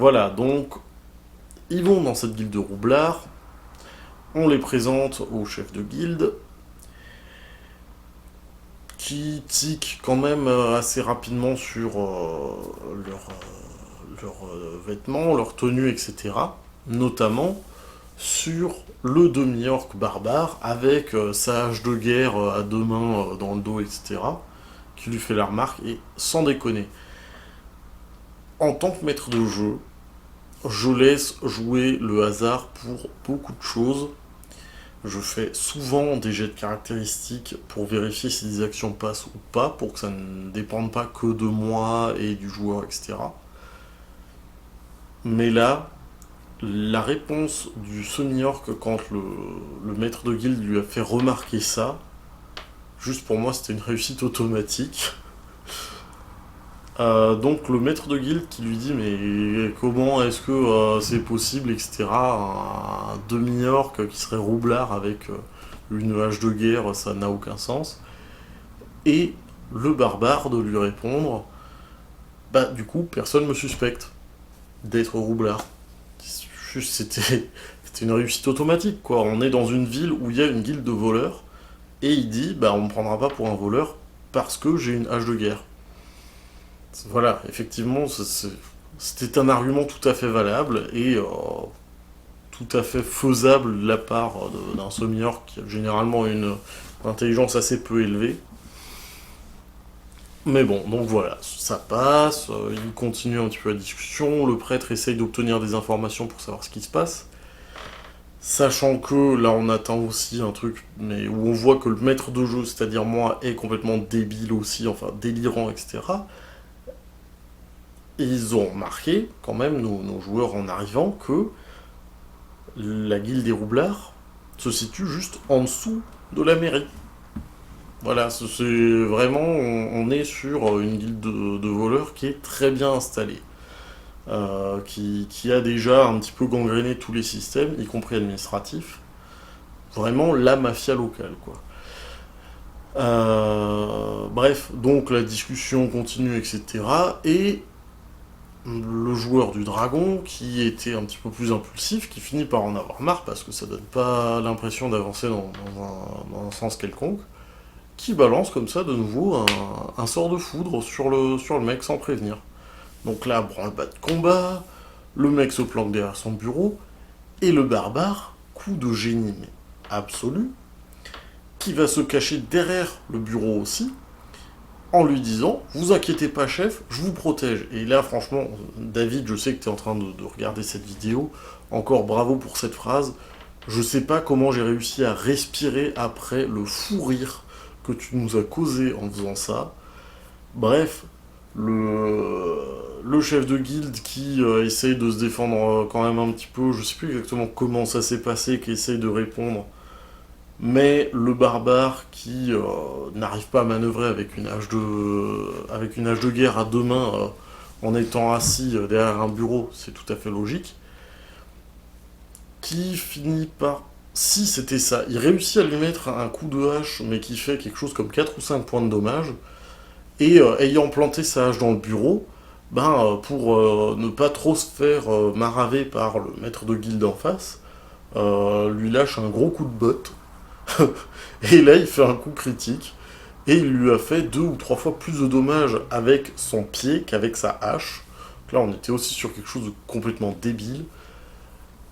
Voilà, donc ils vont dans cette guilde de roublards, on les présente au chef de guilde, qui tique quand même assez rapidement sur leurs vêtements, leurs tenues, etc. Notamment sur le demi-orc barbare avec sa hache de guerre à deux mains dans le dos, etc. Qui lui fait la remarque, et sans déconner, en tant que maître de jeu, je laisse jouer le hasard pour beaucoup de choses. Je fais souvent des jets de caractéristiques pour vérifier si des actions passent ou pas, pour que ça ne dépende pas que de moi et du joueur, etc. Mais là, la réponse du semi-orc quand le maître de guilde lui a fait remarquer ça, juste pour moi c'était une réussite automatique. Donc le maître de guilde qui lui dit mais comment est-ce que c'est possible, etc. Un demi-orc qui serait roublard avec une hache de guerre, ça n'a aucun sens. Et le barbare de lui répondre bah du coup personne me suspecte d'être roublard. C'était une réussite automatique quoi. On est dans une ville où il y a une guilde de voleurs et il dit bah on me prendra pas pour un voleur parce que j'ai une hache de guerre. Voilà, effectivement, c'était un argument tout à fait valable et tout à fait faisable de la part d'un semi-orc qui a généralement une intelligence assez peu élevée. Mais bon, donc voilà, ça passe, il continue un petit peu la discussion, le prêtre essaye d'obtenir des informations pour savoir ce qui se passe, sachant que là on atteint aussi un truc mais où on voit que le maître de jeu, c'est-à-dire moi, est complètement débile aussi, enfin délirant, etc. Et ils ont remarqué, quand même, nos joueurs en arrivant, que la guilde des roublards se situe juste en dessous de la mairie. Voilà, c'est vraiment, on est sur une guilde de voleurs qui est très bien installée, qui a déjà un petit peu gangréné tous les systèmes, y compris administratifs. Vraiment la mafia locale, quoi. Bref, donc la discussion continue, etc. Et le joueur du dragon, qui était un petit peu plus impulsif, qui finit par en avoir marre parce que ça donne pas l'impression d'avancer dans un sens quelconque, qui balance comme ça de nouveau un sort de foudre sur le mec sans prévenir. Donc là, branle-bas de combat, le mec se planque derrière son bureau, et le barbare, coup de génie mais absolu, qui va se cacher derrière le bureau aussi, en lui disant vous inquiétez pas chef, je vous protège. Et là franchement, David, je sais que tu es en train de regarder cette vidéo, encore bravo pour cette phrase. Je sais pas comment j'ai réussi à respirer après le fou rire que tu nous as causé en faisant ça. Bref, le chef de guilde qui essaye de se défendre quand même un petit peu, je sais plus exactement comment ça s'est passé, qui essaye de répondre, mais le barbare qui n'arrive pas à manœuvrer avec une hache de guerre à deux mains en étant assis derrière un bureau, c'est tout à fait logique, qui finit par... Si c'était ça, il réussit à lui mettre un coup de hache, mais qui fait quelque chose comme 4 ou 5 points de dommage, et ayant planté sa hache dans le bureau, pour ne pas trop se faire maraver par le maître de guilde en face, lui lâche un gros coup de botte. Et là, il fait un coup critique. Et il lui a fait 2 ou 3 fois plus de dommages avec son pied qu'avec sa hache. Donc là, on était aussi sur quelque chose de complètement débile.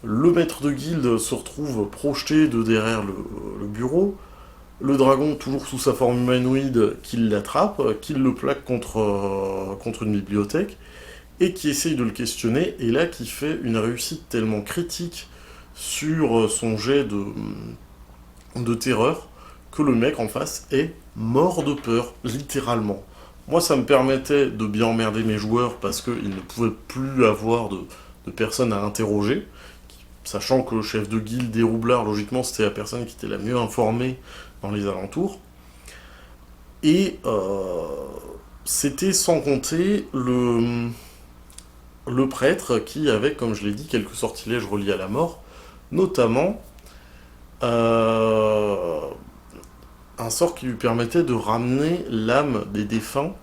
Le maître de guilde se retrouve projeté de derrière le bureau. Le dragon, toujours sous sa forme humanoïde, qui l'attrape, qui le plaque contre une bibliothèque, et qui essaye de le questionner, et là qui fait une réussite tellement critique sur son jet de terreur, que le mec en face est mort de peur, littéralement. Moi, ça me permettait de bien emmerder mes joueurs parce qu'ils ne pouvaient plus avoir de personnes à interroger, sachant que le chef de guilde des roublards, logiquement, c'était la personne qui était la mieux informée dans les alentours. Et c'était sans compter le prêtre qui avait, comme je l'ai dit, quelques sortilèges reliés à la mort, notamment euh, un sort qui lui permettait de ramener l'âme des défunts,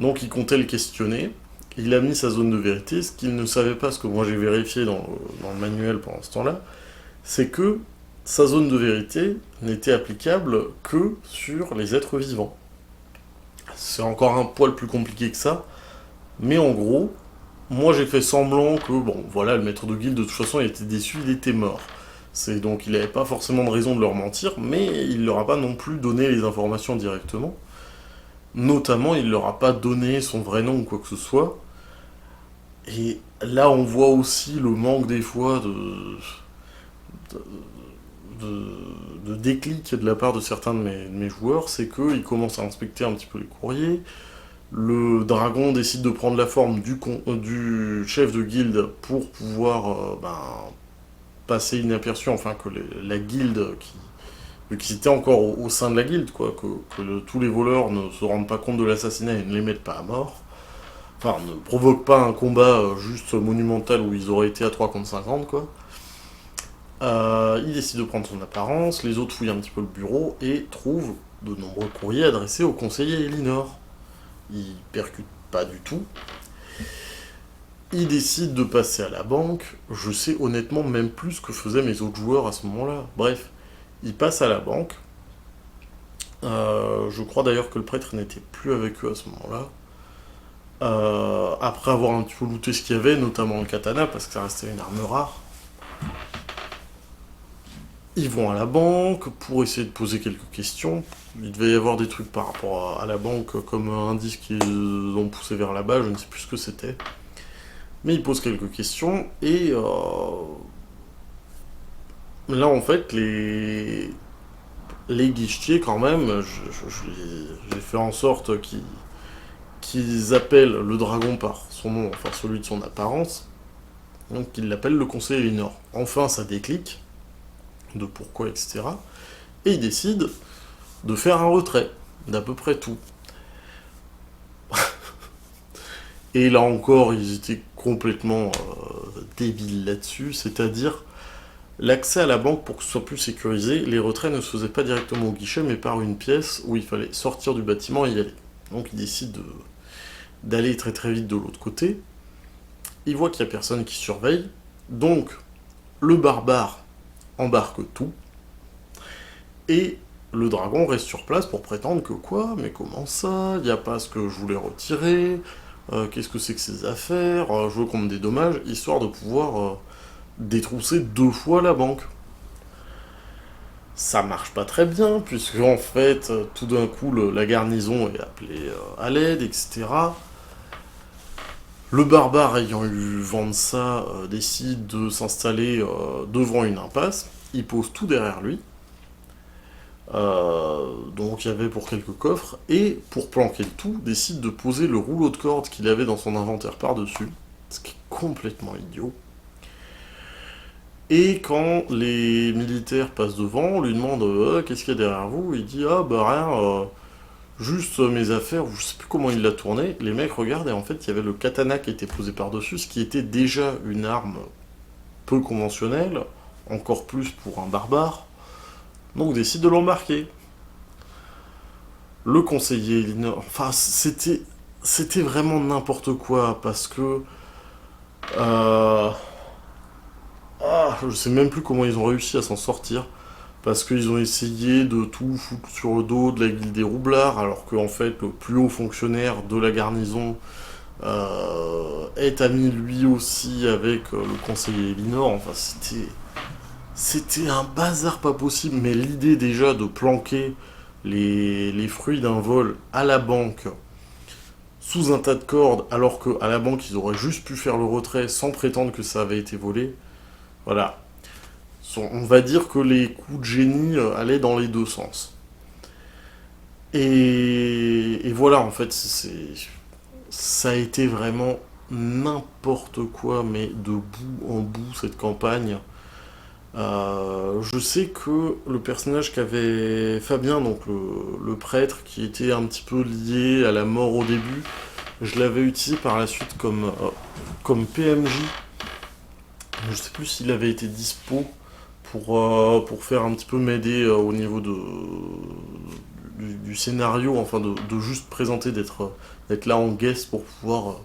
donc il comptait le questionner, Il a mis sa zone de vérité. Ce qu'il ne savait pas, ce que moi j'ai vérifié dans le manuel pendant ce temps-là, c'est que sa zone de vérité n'était applicable que sur les êtres vivants. C'est encore un poil plus compliqué que ça, mais en gros, moi j'ai fait semblant que, bon, voilà, le maître de guilde, de toute façon, il était déçu, il était mort. C'est donc il n'avait pas forcément de raison de leur mentir, mais il leur a pas non plus donné les informations directement. Notamment, il leur a pas donné son vrai nom ou quoi que ce soit. Et là, on voit aussi le manque des fois de, de, de déclic de la part de certains de mes joueurs, c'est qu'ils commencent à inspecter un petit peu les courriers. Le dragon décide de prendre la forme du chef de guilde pour pouvoir passer inaperçu, enfin que la guilde qui était encore au sein de la guilde, quoi, que tous les voleurs ne se rendent pas compte de l'assassinat et ne les mettent pas à mort. Enfin, ne provoquent pas un combat juste monumental où ils auraient été à 3 contre 50, quoi. Il décide de prendre son apparence, les autres fouillent un petit peu le bureau et trouvent de nombreux courriers adressés au conseiller Elinor. Il percute pas du tout. Il décide de passer à la banque. Je sais honnêtement même plus ce que faisaient mes autres joueurs à ce moment-là. Bref, il passe à la banque. Je crois d'ailleurs que le prêtre n'était plus avec eux à ce moment-là. Après avoir un petit peu looté ce qu'il y avait, notamment le katana, parce que ça restait une arme rare. Ils vont à la banque pour essayer de poser quelques questions. Il devait y avoir des trucs par rapport à la banque, comme un indice qu'ils ont poussé vers là-bas, je ne sais plus ce que c'était. Mais ils posent quelques questions, et là en fait, les guichetiers quand même, j'ai fait en sorte qu'ils appellent le dragon par son nom, enfin celui de son apparence, donc ils l'appellent le conseiller Elinor. Enfin ça déclic, de pourquoi, etc. Et ils décident de faire un retrait d'à peu près tout. Et là encore, ils étaient complètement débiles là-dessus, c'est-à-dire l'accès à la banque, pour que ce soit plus sécurisé, les retraits ne se faisaient pas directement au guichet, mais par une pièce où il fallait sortir du bâtiment et y aller. Donc ils décident d'aller très très vite de l'autre côté. Ils voient qu'il n'y a personne qui surveille, donc le barbare embarque tout, et le dragon reste sur place pour prétendre que quoi, mais comment ça, il n'y a pas ce que je voulais retirer, qu'est-ce que c'est que ces affaires, je veux qu'on me dédommage, histoire de pouvoir détrousser 2 fois la banque. Ça marche pas très bien, puisque en fait, tout d'un coup, la garnison est appelée à l'aide, etc. Le barbare ayant eu vent de ça, décide de s'installer devant une impasse, il pose tout derrière lui, donc il y avait pour quelques coffres, et pour planquer le tout, décide de poser le rouleau de corde qu'il avait dans son inventaire par-dessus, ce qui est complètement idiot. Et quand les militaires passent devant, on lui demande qu'est-ce qu'il y a derrière vous, il dit ah bah rien, juste mes affaires, je sais plus comment il l'a tourné. Les mecs regardent et en fait il y avait le katana qui était posé par-dessus, ce qui était déjà une arme peu conventionnelle, encore plus pour un barbare, donc décide de l'embarquer. Le conseiller Elinor, enfin c'était vraiment n'importe quoi parce que je sais même plus comment ils ont réussi à s'en sortir. Parce qu'ils ont essayé de tout foutre sur le dos de la guilde des roublards, alors qu'en fait, le plus haut fonctionnaire de la garnison est ami lui aussi avec le conseiller Elinor. Enfin, c'était un bazar pas possible, mais l'idée déjà de planquer les fruits d'un vol à la banque sous un tas de cordes, alors qu'à la banque, ils auraient juste pu faire le retrait sans prétendre que ça avait été volé, voilà. On va dire que les coups de génie allaient dans les deux sens. Et voilà, en fait, ça a été vraiment n'importe quoi, mais de bout en bout, cette campagne. Je sais que le personnage qu'avait Fabien, donc le prêtre, qui était un petit peu lié à la mort au début, je l'avais utilisé par la suite comme PMJ. Je sais plus s'il avait été dispo pour faire un petit peu m'aider au niveau du scénario, enfin de juste présenter, d'être là en guest pour pouvoir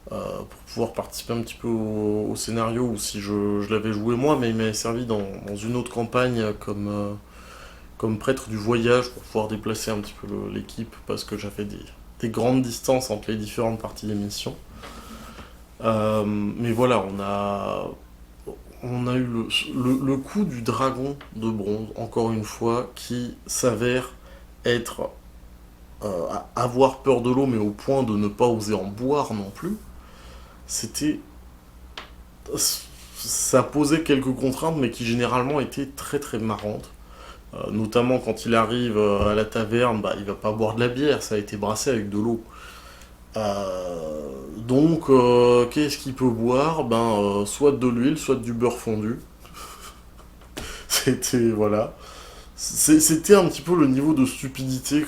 pour pouvoir participer un petit peu au scénario, ou si je l'avais joué moi, mais il m'avait servi dans une autre campagne comme prêtre du voyage pour pouvoir déplacer un petit peu l'équipe, parce que j'avais des grandes distances entre les différentes parties des missions. Mais voilà, on a eu le coup du dragon de bronze, encore une fois, qui s'avère être avoir peur de l'eau, mais au point de ne pas oser en boire non plus. C'était, ça posait quelques contraintes, mais qui généralement étaient très très marrantes. Notamment quand il arrive à la taverne, bah, il va pas boire de la bière, ça a été brassé avec de l'eau. Donc, qu'est-ce qu'il peut boire? Soit de l'huile, soit du beurre fondu. C'était, voilà. C'était un petit peu le niveau de stupidité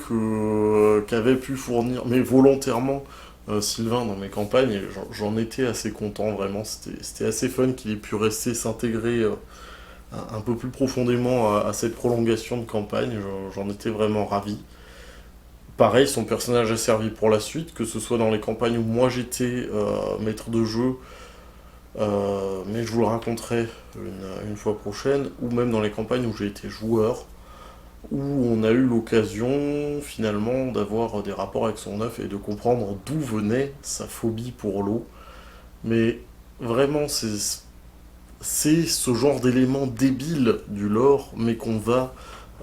qu'avait pu fournir, mais volontairement, Sylvain dans mes campagnes, et j'en étais assez content, vraiment. C'était assez fun qu'il ait pu rester s'intégrer un peu plus profondément à cette prolongation de campagne. J'en étais vraiment ravi. Pareil, son personnage a servi pour la suite, que ce soit dans les campagnes où moi j'étais maître de jeu, mais je vous le raconterai une fois prochaine, ou même dans les campagnes où j'ai été joueur, où on a eu l'occasion finalement d'avoir des rapports avec son œuf et de comprendre d'où venait sa phobie pour l'eau. Mais vraiment, c'est ce genre d'élément débile du lore, mais qu'on va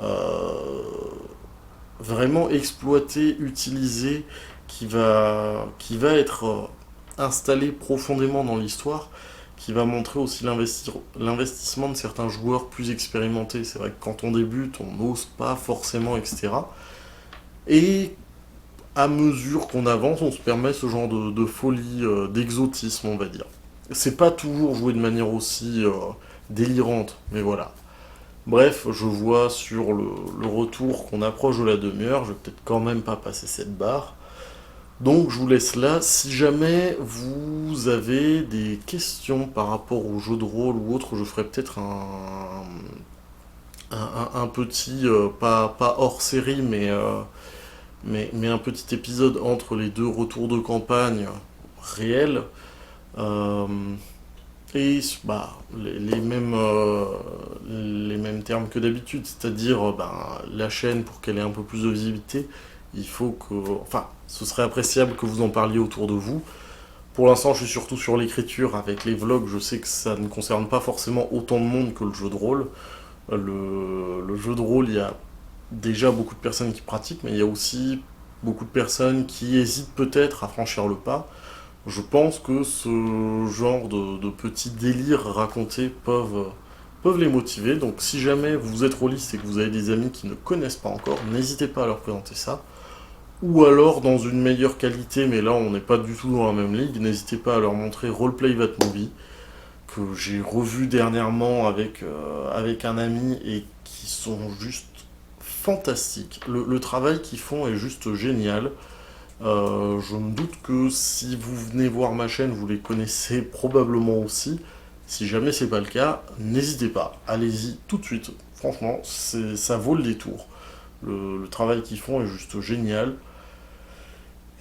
euh, vraiment exploiter, utiliser, qui va être installé profondément dans l'histoire, qui va montrer aussi l'investissement de certains joueurs plus expérimentés. C'est vrai que quand on débute, on n'ose pas forcément, etc. Et à mesure qu'on avance, on se permet ce genre de folie, d'exotisme, on va dire. C'est pas toujours joué de manière aussi délirante, mais voilà. Bref, je vois sur le retour qu'on approche de la demi-heure, je vais peut-être quand même pas passer cette barre. Donc je vous laisse là. Si jamais vous avez des questions par rapport au jeu de rôle ou autre, je ferai peut-être un petit, pas hors série, mais un petit épisode entre les deux retours de campagne réels. Euh, et bah, les mêmes termes que d'habitude, c'est-à-dire la chaîne, pour qu'elle ait un peu plus de visibilité, il faut que... Enfin, ce serait appréciable que vous en parliez autour de vous. Pour l'instant, je suis surtout sur l'écriture avec les vlogs. Je sais que ça ne concerne pas forcément autant de monde que le jeu de rôle. Le jeu de rôle, il y a déjà beaucoup de personnes qui pratiquent, mais il y a aussi beaucoup de personnes qui hésitent peut-être à franchir le pas. Je pense que ce genre de petits délires racontés peuvent les motiver. Donc si jamais vous êtes rôliste et que vous avez des amis qui ne connaissent pas encore, n'hésitez pas à leur présenter ça. Ou alors dans une meilleure qualité, mais là on n'est pas du tout dans la même ligue, n'hésitez pas à leur montrer Roleplay That Movie, que j'ai revu dernièrement avec un ami et qui sont juste fantastiques. Le travail qu'ils font est juste génial. Je me doute que si vous venez voir ma chaîne, vous les connaissez probablement aussi. Si jamais c'est pas le cas, n'hésitez pas, allez-y tout de suite. Franchement, ça vaut le détour. Le travail qu'ils font est juste génial.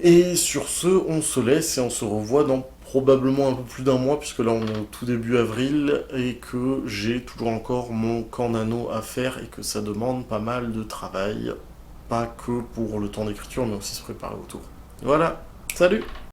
Et sur ce, on se laisse et on se revoit dans probablement un peu plus d'un mois, puisque là on est au tout début avril et que j'ai toujours encore mon camp nano à faire et que ça demande pas mal de travail. Pas que pour le temps d'écriture, mais aussi se préparer autour. Voilà, salut!